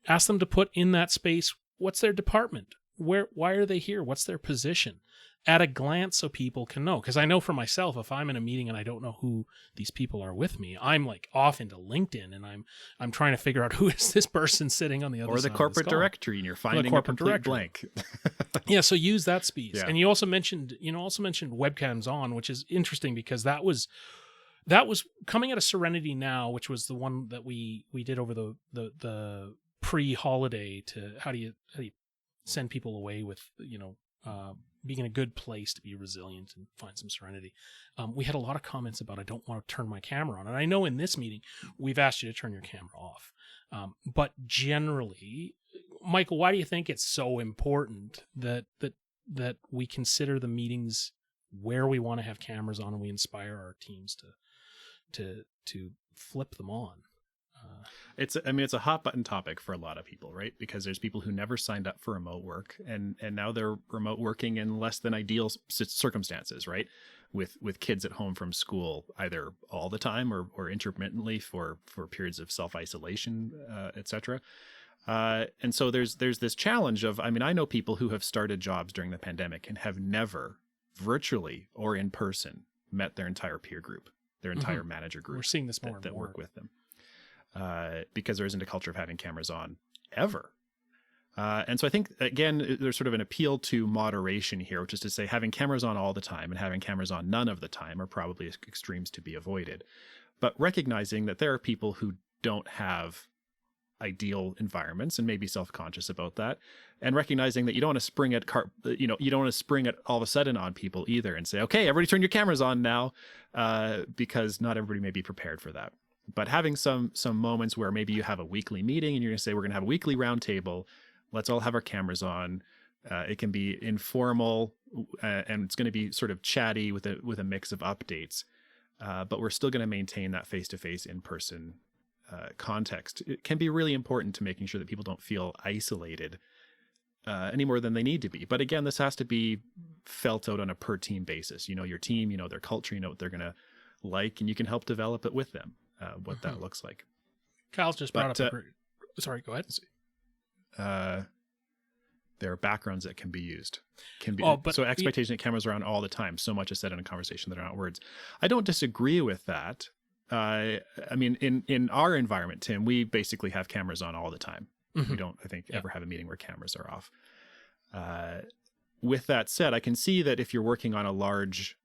Ask them to put in that space, what's their department? Why are they here? What's their position? At a glance, so people can know. Because I know for myself, if I'm in a meeting and I don't know who these people are with me, I'm like off into LinkedIn and I'm trying to figure out who is this person sitting on the other side. Or the corporate directory, and you're finding a complete blank. Yeah, so use that space. Yeah. And you also mentioned webcams on, which is interesting because that was coming out of Serenity Now, which was the one that we did over the pre-holiday to how do you send people away with being in a good place to be resilient and find some serenity. We had a lot of comments about I don't want to turn my camera on, and I know in this meeting we've asked you to turn your camera off, but generally, Michael, why do you think it's so important that we consider the meetings where we want to have cameras on and we inspire our teams to flip them on? It's a hot button topic for a lot of people, right? Because there's people who never signed up for remote work and now they're remote working in less than ideal circumstances, right? With kids at home from school, either all the time or intermittently for periods of self-isolation, etc. And so there's this challenge of, I know people who have started jobs during the pandemic and have never virtually or in person met their entire peer group, their entire manager group. We're seeing this more that and more. work with them. Because there isn't a culture of having cameras on ever. And so I think, again, there's sort of an appeal to moderation here, which is to say having cameras on all the time and having cameras on none of the time are probably extremes to be avoided. But recognizing that there are people who don't have ideal environments and may be self-conscious about that, and recognizing that you don't want to spring it all of a sudden on people either and say, okay, everybody turn your cameras on now, because not everybody may be prepared for that. But having some moments where maybe you have a weekly meeting and you're going to say, we're going to have a weekly roundtable. Let's all have our cameras on. It can be informal and it's going to be sort of chatty with a mix of updates. But we're still going to maintain that face-to-face in-person context. It can be really important to making sure that people don't feel isolated any more than they need to be. But again, this has to be felt out on a per team basis. You know your team, you know their culture, you know what they're going to like, and you can help develop it with them. What that looks like. Kyle's just brought But, up a great... Sorry, go ahead. There are backgrounds that can be used. So expectation that cameras are on all the time. So much is said in a conversation that are not words. I don't disagree with that. I mean, in our environment, Tim, we basically have cameras on all the time. We don't, I think, ever have a meeting where cameras are off. With that said, I can see that if you're working on a large,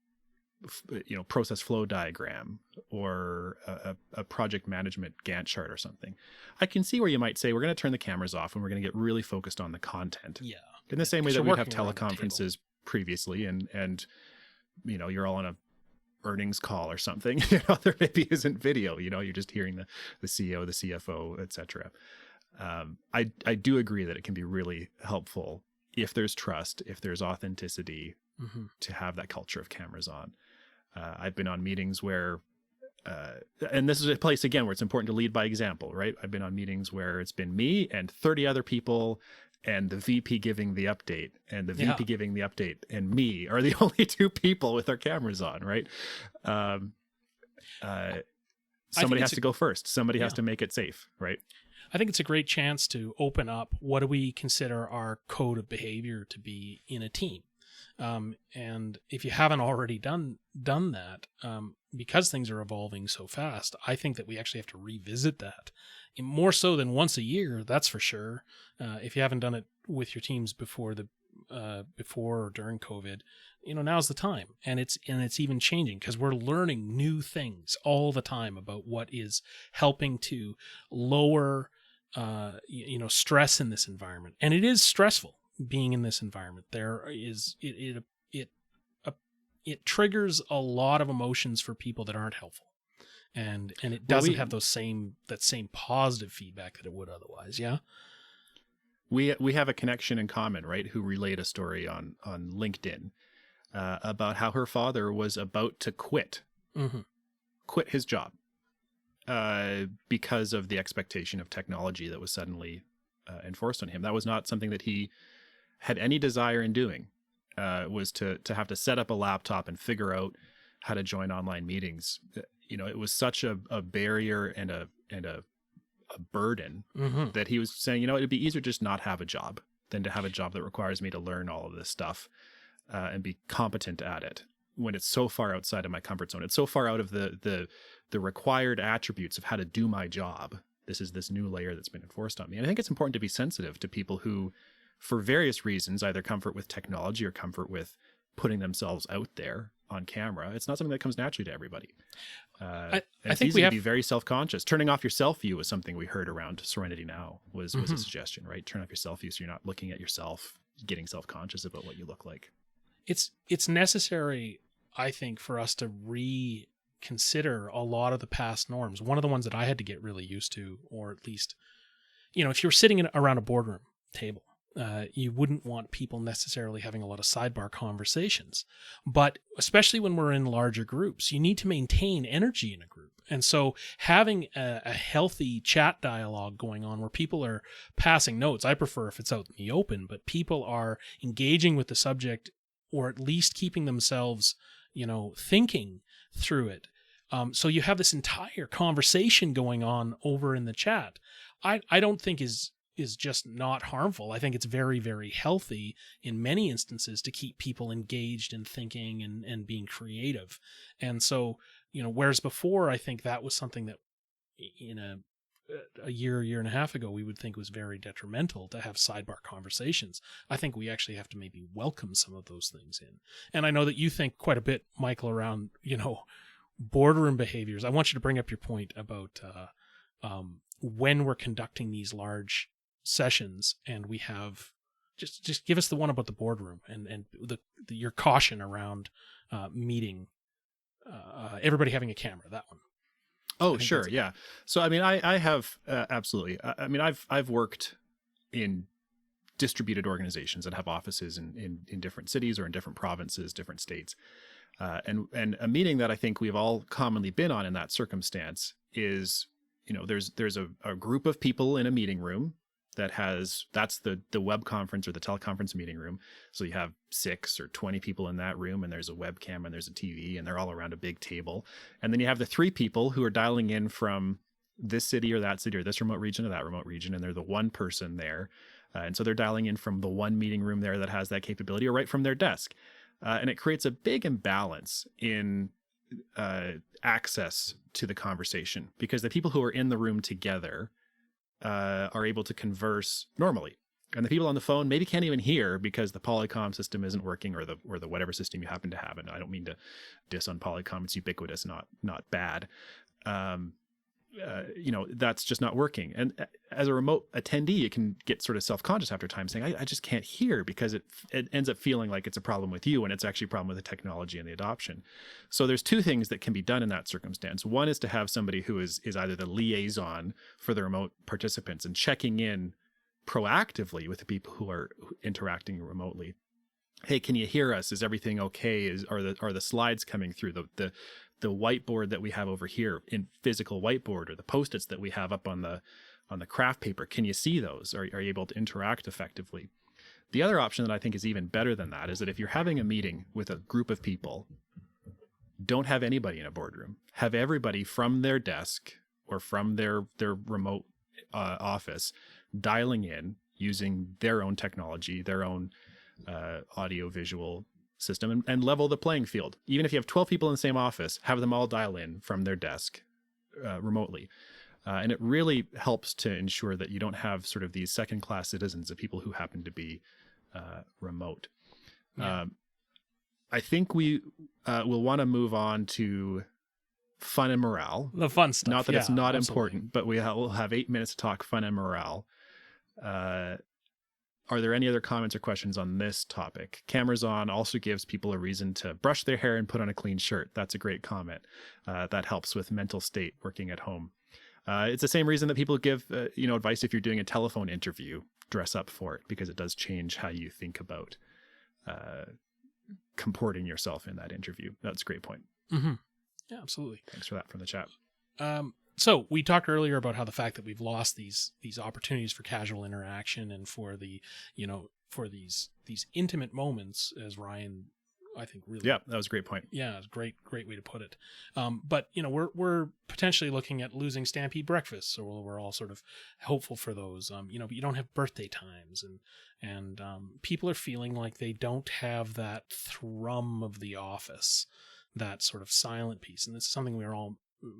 process flow diagram or a project management Gantt chart or something, I can see where you might say, we're going to turn the cameras off and we're going to get really focused on the content. Yeah. In the same way that we'd have teleconferences previously and you're all on a earnings call or something, there maybe isn't video, you're just hearing the CEO, the CFO, etc. I do agree that it can be really helpful if there's trust, if there's authenticity, to have that culture of cameras on. I've been on meetings where, and this is a place again where it's important to lead by example, right? I've been on meetings where it's been me and 30 other people and the VP giving the update, and the VP giving the update and me are the only two people with our cameras on, right? Somebody has to go first. Somebody has to make it safe, right? I think it's a great chance to open up what do we consider our code of behavior to be in a team. And if you haven't already done that, because things are evolving so fast, I think that we actually have to revisit that more so than once a year. That's for sure. If you haven't done it with your teams before or during COVID, now's the time. And it's even changing because we're learning new things all the time about what is helping to lower, stress in this environment. And it is stressful being in this environment. There is, it triggers a lot of emotions for people that aren't helpful. And it doesn't have that same positive feedback that it would otherwise. Yeah. We have a connection in common, right? Who relayed a story on LinkedIn about how her father was about to quit his job because of the expectation of technology that was suddenly enforced on him. That was not something that he had any desire in doing. Was to have to set up a laptop and figure out how to join online meetings. It was such a barrier and a burden that he was saying, it'd be easier to just not have a job than to have a job that requires me to learn all of this stuff and be competent at it when it's so far outside of my comfort zone. It's so far out of the required attributes of how to do my job. This is this new layer that's been enforced on me. And I think it's important to be sensitive to people who, for various reasons, either comfort with technology or comfort with putting themselves out there on camera. It's not something that comes naturally to everybody. I think we have to be very self-conscious. Turning off your self-view was something we heard around Serenity Now was a suggestion, right? Turn off your self-view so you're not looking at yourself, getting self-conscious about what you look like. It's necessary, I think, for us to reconsider a lot of the past norms. One of the ones that I had to get really used to, or at least, if you were sitting around a boardroom table, you wouldn't want people necessarily having a lot of sidebar conversations. But especially when we're in larger groups, you need to maintain energy in a group. And so having a healthy chat dialogue going on where people are passing notes, I prefer if it's out in the open, but people are engaging with the subject or at least keeping themselves, thinking through it. So you have this entire conversation going on over in the chat. I don't think is just not harmful. I think it's very, very healthy in many instances to keep people engaged and thinking and being creative. And so, whereas before, I think that was something that in a year and a half ago, we would think was very detrimental to have sidebar conversations. I think we actually have to maybe welcome some of those things in. And I know that you think quite a bit, Michael, around, boardroom behaviors. I want you to bring up your point about when we're conducting these large sessions and we have just give us the one about the boardroom and your caution around meeting everybody having a camera, that one. Oh, sure. Yeah. So, I have absolutely. I've worked in distributed organizations that have offices in different cities or in different provinces, different states. And a meeting that I think we've all commonly been on in that circumstance is, there's a group of people in a meeting room that's the web conference or the teleconference meeting room. So you have 6 or 20 people in that room, and there's a webcam and there's a TV, and they're all around a big table. And then you have the 3 people who are dialing in from this city or that city or this remote region or that remote region, and they're the one person there. And so they're dialing in from the one meeting room there that has that capability, or right from their desk. And it creates a big imbalance in access to the conversation, because the people who are in the room together are able to converse normally. And the people on the phone maybe can't even hear because the Polycom system isn't working, or the whatever system you happen to have. And I don't mean to diss on Polycom; it's ubiquitous, not bad. That's just not working. And as a remote attendee, you can get sort of self-conscious after time, saying, I just can't hear, because it ends up feeling like it's a problem with you, and it's actually a problem with the technology and the adoption. So there's two things that can be done in that circumstance. One is to have somebody who is either the liaison for the remote participants and checking in proactively with the people who are interacting remotely. Hey, can you hear us? Is everything okay? Are the slides coming through? The whiteboard that we have over here in physical whiteboard, or the Post-its that we have up on the craft paper, can you see those? Are you able to interact effectively? The other option that I think is even better than that is that if you're having a meeting with a group of people, don't have anybody in a boardroom. Have everybody from their desk or from their remote office dialing in using their own technology, their own audio visual system, and level the playing field. Even if you have 12 people in the same office, have them all dial in from their desk remotely. And it really helps to ensure that you don't have sort of these second-class citizens of people who happen to be remote. Yeah. I think we will want to move on to fun and morale. The fun stuff. Not that it's not absolutely important, but we'll have 8 minutes to talk fun and morale. Are there any other comments or questions on this topic? Cameras on also gives people a reason to brush their hair and put on a clean shirt. That's a great comment. That helps with mental state working at home. It's the same reason that people give advice if you're doing a telephone interview, dress up for it, because it does change how you think about comporting yourself in that interview. That's a great point. Mm-hmm. Yeah, absolutely. Thanks for that from the chat. So we talked earlier about how the fact that we've lost these opportunities for casual interaction and for for these intimate moments, as Ryan, I think, really. Yeah, that was a great point. Yeah, it's a great way to put it. But we're potentially looking at losing Stampede breakfasts, so we're all sort of hopeful for those. But you don't have birthday times, and people are feeling like they don't have that thrum of the office, that sort of silent piece, and this is something we're all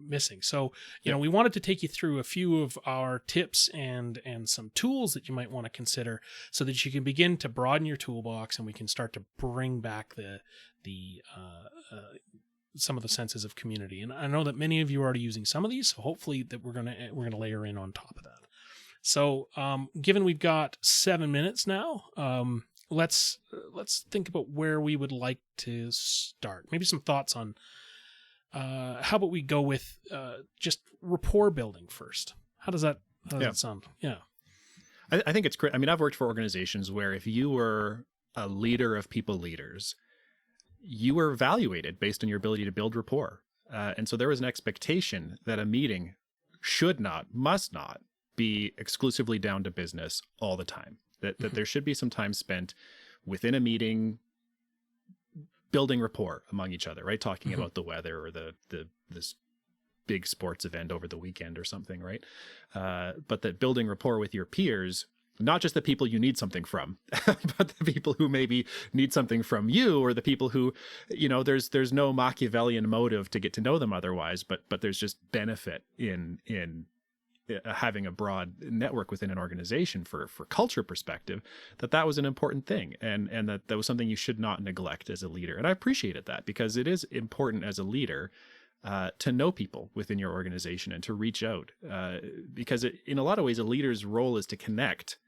missing. So, we wanted to take you through a few of our tips and some tools that you might want to consider, so that you can begin to broaden your toolbox, and we can start to bring back the some of the senses of community. And I know that many of you are already using some of these, so hopefully that we're gonna layer in on top of that. So, given we've got 7 minutes now, let's think about where we would like to start. Maybe some thoughts on how about we go with just rapport building first? How does that sound? Yeah. I think it's great. I mean, I've worked for organizations where if you were a leader of people leaders, you were evaluated based on your ability to build rapport. And so there was an expectation that a meeting must not be exclusively down to business all the time. That there should be some time spent within a meeting building rapport among each other, right? Talking about the weather or this big sports event over the weekend or something, right? But that building rapport with your peers, not just the people you need something from, but the people who maybe need something from you, or the people who, there's no Machiavellian motive to get to know them otherwise, but there's just benefit in having a broad network within an organization for culture perspective, that was an important thing. And that was something you should not neglect as a leader. And I appreciated that, because it is important as a leader to know people within your organization and to reach out, because in a lot of ways, a leader's role is to connect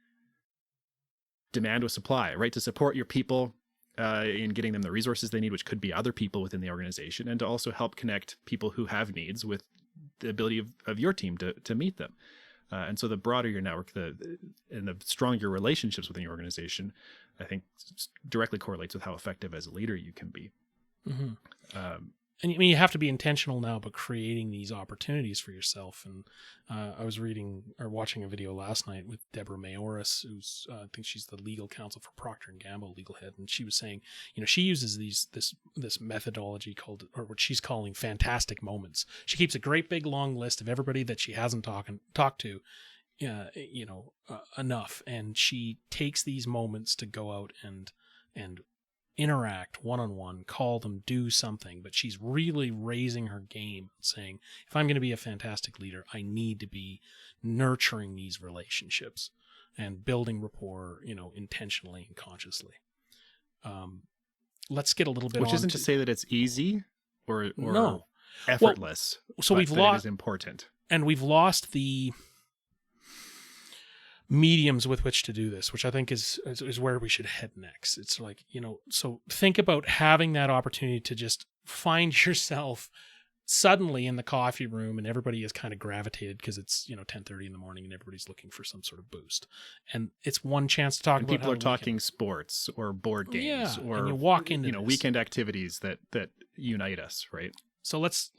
demand with supply, right? To support your people in getting them the resources they need, which could be other people within the organization, and to also help connect people who have needs with the ability of your team to meet them. And so the broader your network, and the stronger your relationships within your organization, I think directly correlates with how effective as a leader you can be. Mm-hmm. and I mean, you have to be intentional now about creating these opportunities for yourself. And I was reading or watching a video last night with Deborah Mayoris, who's I think she's the legal counsel for Procter and Gamble, legal head, and she was saying, she uses this methodology called, or what she's calling, fantastic moments. She keeps a great big long list of everybody that she hasn't talked to, enough, and she takes these moments to go out and interact one-on-one, call them, do something, but she's really raising her game, saying, if I'm going to be a fantastic leader, I need to be nurturing these relationships and building rapport, intentionally and consciously. Let's get a little bit Which isn't to say that it's easy or no. effortless. Well, so we've lost, it is important. And we've lost the mediums with which to do this, which I think is where we should head next. It's like, so think about having that opportunity to just find yourself suddenly in the coffee room, and everybody is kind of gravitated because it's 10:30 in the morning and everybody's looking for some sort of boost, and it's one chance to talk about people are talking sports or board games, or and you walk into weekend activities that unite us, right? So let's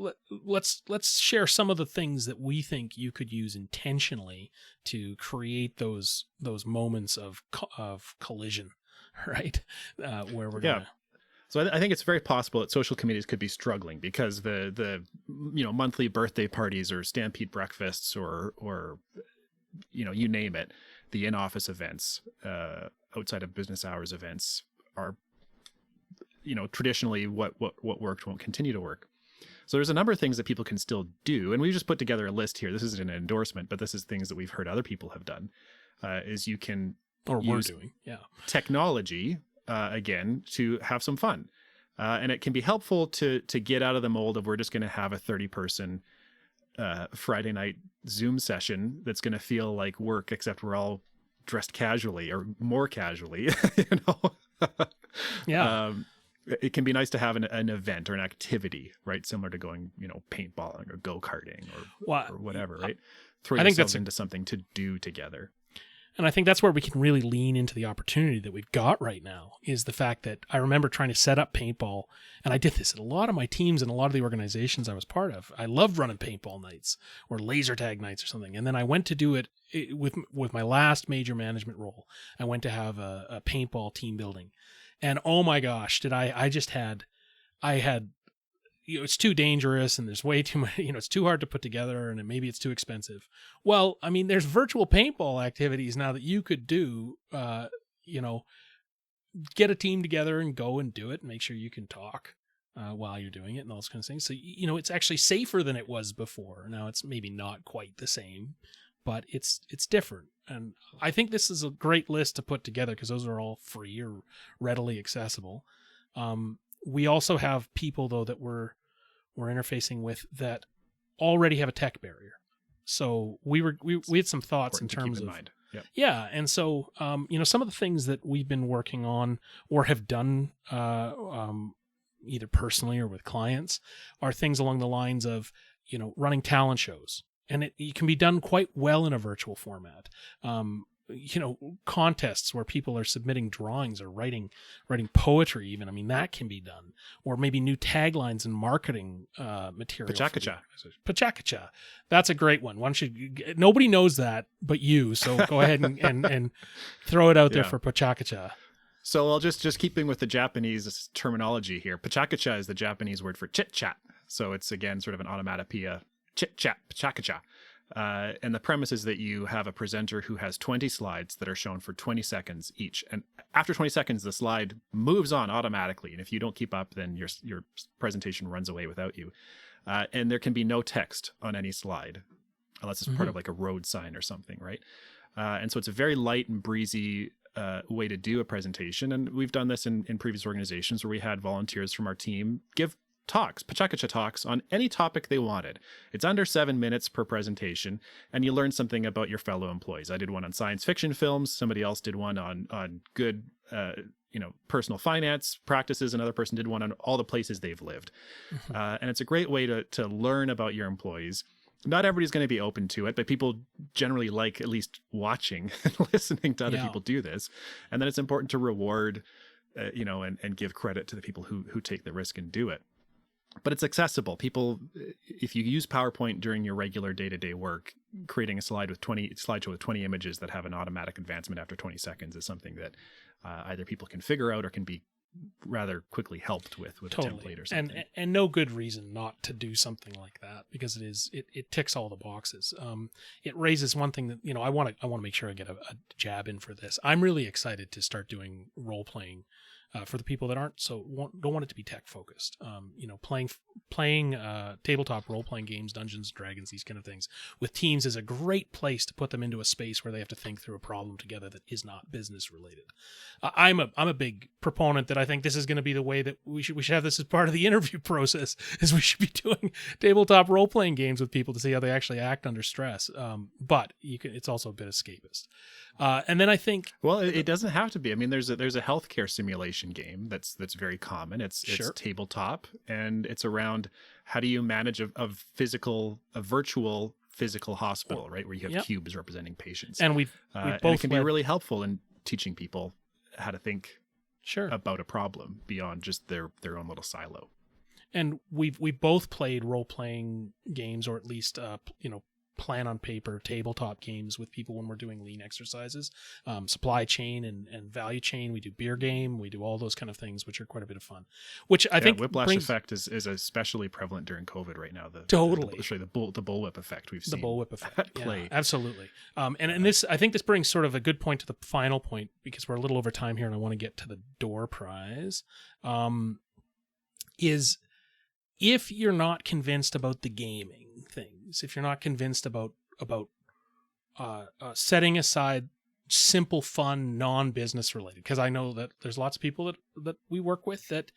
share some of the things that we think you could use intentionally to create those moments of collision, right? Where we're gonna. So I think it's very possible that social committees could be struggling because the monthly birthday parties or stampede breakfasts or you name it, the in-office events, outside of business hours events are traditionally what worked won't continue to work. So there's a number of things that people can still do. And we just put together a list here. This isn't an endorsement, but this is things that we've heard other people have done, is you can use technology, again, to have some fun. And it can be helpful to get out of the mold of we're just going to have a 30-person Friday night Zoom session that's going to feel like work, except we're all dressed casually or more casually, it can be nice to have an event or an activity, right? Similar to going, paintballing or go-karting or whatever, right? Throw yourselves into something to do together. And I think that's where we can really lean into the opportunity that we've got right now, is the fact that I remember trying to set up paintball, and I did this at a lot of my teams and a lot of the organizations I was part of. I loved running paintball nights or laser tag nights or something. And then I went to do it with my last major management role. I went to have a paintball team building. And oh my gosh, I had, it's too dangerous and there's way too much, it's too hard to put together and maybe it's too expensive. Well, I mean, there's virtual paintball activities now that you could do, get a team together and go and do it and make sure you can talk while you're doing it and all those kinds of things. So, it's actually safer than it was before. Now it's maybe not quite the same, but it's different. And I think this is a great list to put together because those are all free or readily accessible. We also have people, though, that we're interfacing with that already have a tech barrier. So we had some thoughts in terms of mind. Yep. Yeah, and so some of the things that we've been working on or have done either personally or with clients are things along the lines of running talent shows. And it can be done quite well in a virtual format. Contests where people are submitting drawings or writing poetry even. I mean, that can be done. Or maybe new taglines and marketing material. Pachakacha. That's a great one. Why don't you, nobody knows that but you, so go ahead and throw it out there for Pachakacha. So I'll just keeping with the Japanese terminology here. Pachakacha is the Japanese word for chit-chat. So it's, again, sort of an onomatopoeia. Chit-chat, pachakacha. And the premise is that you have a presenter who has 20 slides that are shown for 20 seconds each. And after 20 seconds, the slide moves on automatically. And if you don't keep up, then your presentation runs away without you. And there can be no text on any slide, unless it's part of like a road sign or something, right? And so it's a very light and breezy way to do a presentation. And we've done this in previous organizations where we had volunteers from our team give talks, Pachakacha talks, on any topic they wanted. It's under 7 minutes per presentation, and you learn something about your fellow employees. I did one on science fiction films. Somebody else did one on good, personal finance practices. Another person did one on all the places they've lived. And it's a great way to learn about your employees. Not everybody's going to be open to it, but people generally like at least watching and listening to other people do this. And then it's important to reward, and give credit to the people who take the risk and do it. but it's accessible. People, if you use PowerPoint during your regular day-to-day work, creating a slideshow with 20 images that have an automatic advancement after 20 seconds is something that either people can figure out or can be rather quickly helped with a template or something. And no good reason not to do something like that, because it ticks all the boxes. It raises one thing that, I want to make sure I get a jab in for this. I'm really excited to start doing role playing for the people that don't want it to be tech focused. Playing tabletop role playing games, Dungeons and Dragons, these kind of things with teams is a great place to put them into a space where they have to think through a problem together that is not business related. I'm a big proponent that I think this is going to be the way that we should have this as part of the interview process. Is we should be doing tabletop role playing games with people to see how they actually act under stress. But it's also a bit escapist. And then I think, well, it doesn't have to be. I mean, there's a healthcare simulation game that's very common. It's Sure. tabletop, and it's around how do you manage a virtual physical hospital, right, where you have Yep. cubes representing patients. and we've And both it can be really helpful in teaching people how to think sure. about a problem beyond just their own little silo. And we both played role playing games, or at least plan on paper tabletop games with people when we're doing lean exercises, supply chain and value chain. We do beer game, we do all those kind of things, which are quite a bit of fun. Which I think whiplash effect is especially prevalent during COVID right now. The bullwhip effect we've seen. The bullwhip effect at play. Yeah, absolutely. And this, I think this brings sort of a good point to the final point, because we're a little over time here and I want to get to the door prize. Is if you're not convinced about the gaming things, if you're not convinced about setting aside simple, fun, non-business related, because I know that there's lots of people that we work with that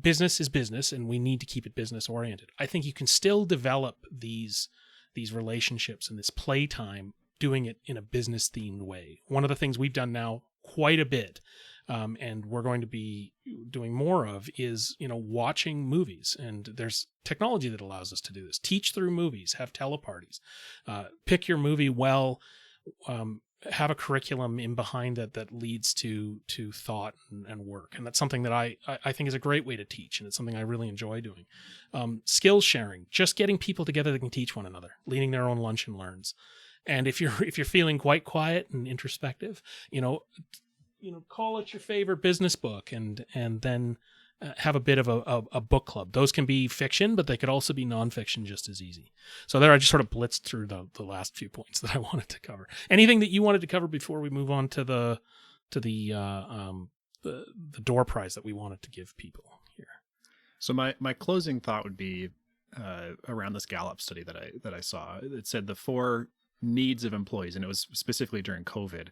business is business and we need to keep it business oriented. I think you can still develop these relationships and this playtime doing it in a business themed way. One of the things we've done now quite a bit, and we're going to be doing more of, is watching movies, and there's technology that allows us to do this. Teach through movies, have teleparties, pick your movie well, have a curriculum in behind that leads to thought and work, and that's something that I think is a great way to teach, and it's something I really enjoy doing. Skills sharing, just getting people together that can teach one another, leading their own lunch and learns. And if you're feeling quite quiet and introspective, call it your favorite business book, and then have a bit of a book club. Those can be fiction, but they could also be nonfiction just as easy. So there, I just sort of blitzed through the last few points that I wanted to cover. Anything that you wanted to cover before we move on to the door prize that we wanted to give people here? So my closing thought would be around this Gallup study that I saw. It said the 4 needs of employees, and it was specifically during COVID,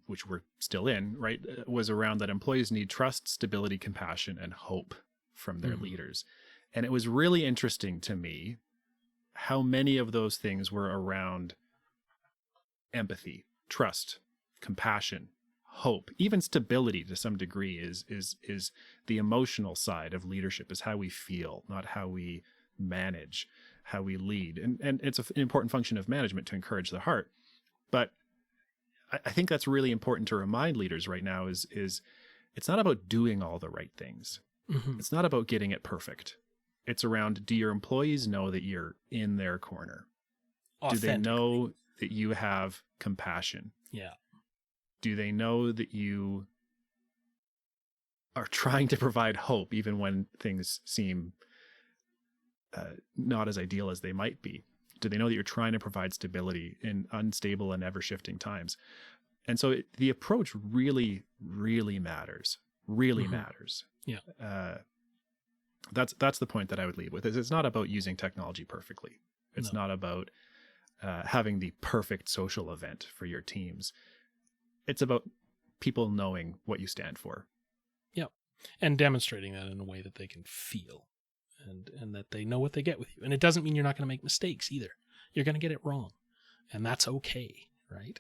which we're still in, right, was around that employees need trust, stability, compassion, and hope from their leaders. And it was really interesting to me how many of those things were around empathy, trust, compassion, hope. Even stability to some degree is the emotional side of leadership, is how we feel, not how we manage, how we lead. And it's an important function of management to encourage the heart. But I think that's really important to remind leaders right now is it's not about doing all the right things. Mm-hmm. It's not about getting it perfect. It's around, do your employees know that you're in their corner? Do they know that you have compassion? Yeah. Do they know that you are trying to provide hope even when things seem not as ideal as they might be? Do they know that you're trying to provide stability in unstable and ever-shifting times? And so the approach really, really matters. Really matters. Yeah. That's the point that I would lead with. Is it's not about using technology perfectly. It's not about having the perfect social event for your teams. It's about people knowing what you stand for. Yeah. And demonstrating that in a way that they can feel. And that they know what they get with you. And it doesn't mean you're not going to make mistakes either. You're going to get it wrong. And that's okay, right?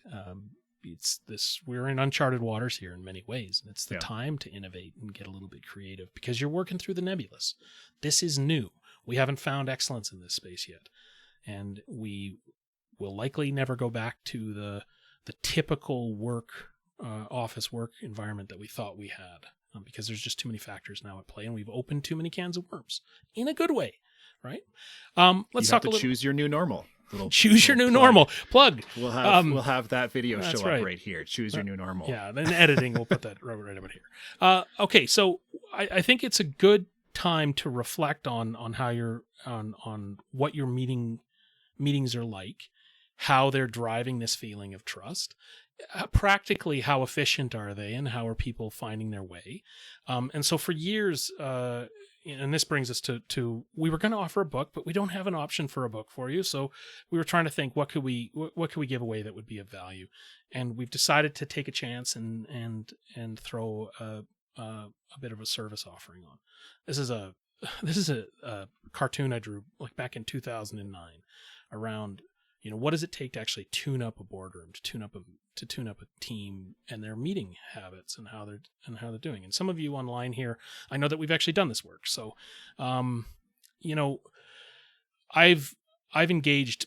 We're in uncharted waters here in many ways. And it's the time to innovate and get a little bit creative, because you're working through the nebulous. This is new. We haven't found excellence in this space yet. And we will likely never go back to the typical office work environment that we thought we had. because there's just too many factors now at play, and we've opened too many cans of worms in a good way, right? Let's talk a little. Choose your new normal. Choose your new normal. Plug. We'll have that video show up right here. Choose your new normal. Yeah, then editing, we'll put that right about here. Okay, so I think it's a good time to reflect on how you're on what your meetings are like, how they're driving this feeling of trust. Practically, how efficient are they, and how are people finding their way? And so for years, and this brings us to we were going to offer a book, but we don't have an option for a book for you. So we were trying to think, what could we give away that would be of value? And we've decided to take a chance and throw a bit of a service offering on. This is a cartoon I drew like back in 2009 around, what does it take to actually tune up a boardroom, to tune up a team and their meeting habits and how they're doing. And some of you online here, I know that we've actually done this work. So, I've engaged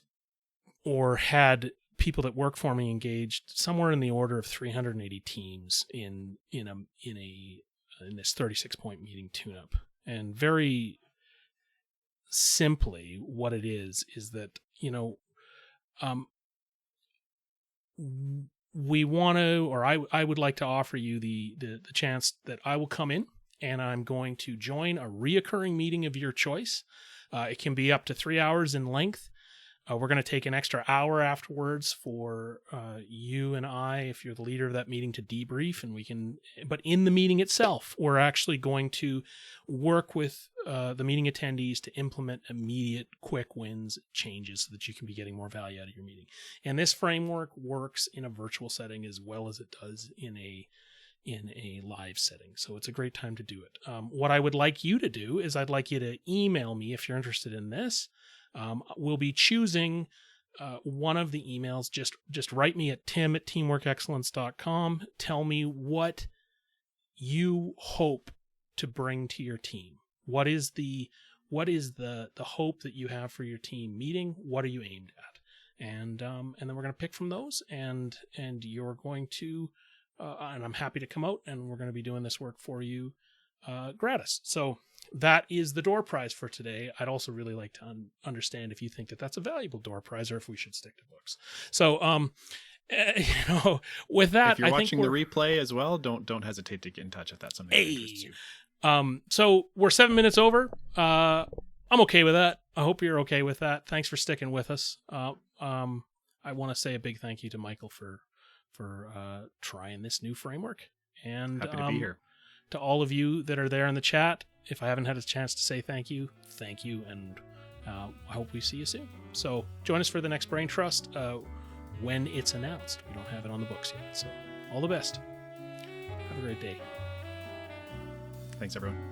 or had people that work for me engaged somewhere in the order of 380 teams in this 36-point meeting tune-up. And very simply, what it is that, we want to, or I would like to offer you the chance that I will come in and I'm going to join a reoccurring meeting of your choice. It can be up to 3 hours in length. We're going to take an extra hour afterwards for you and I, if you're the leader of that meeting, to debrief, but in the meeting itself, we're actually going to work with the meeting attendees to implement immediate, quick wins, changes, so that you can be getting more value out of your meeting. And this framework works in a virtual setting as well as it does in a live setting. So it's a great time to do it. What I would like you to do is I'd like you to email me if you're interested in this. We'll be choosing one of the emails. Just write me at tim@teamworkexcellence.com. Tell me what you hope to bring to your team. What is the hope that you have for your team meeting? What are you aimed at? And then we're going to pick from those, and you're going to, and I'm happy to come out, and we're going to be doing this work for you gratis. So that is the door prize for today. I'd also really like to understand if you think that that's a valuable door prize, or if we should stick to books. So, with that, if you're watching the replay as well, don't hesitate to get in touch if that's something that interests you. So we're 7 minutes over. I'm okay with that. I hope you're okay with that. Thanks for sticking with us. I want to say a big thank you to Michael for trying this new framework, and happy to be here. To all of you that are there in the chat, if I haven't had a chance to say thank you, and I hope we see you soon. So join us for the next Brain Trust when it's announced. We don't have it on the books yet. So all the best. Have a great day. Thanks, everyone.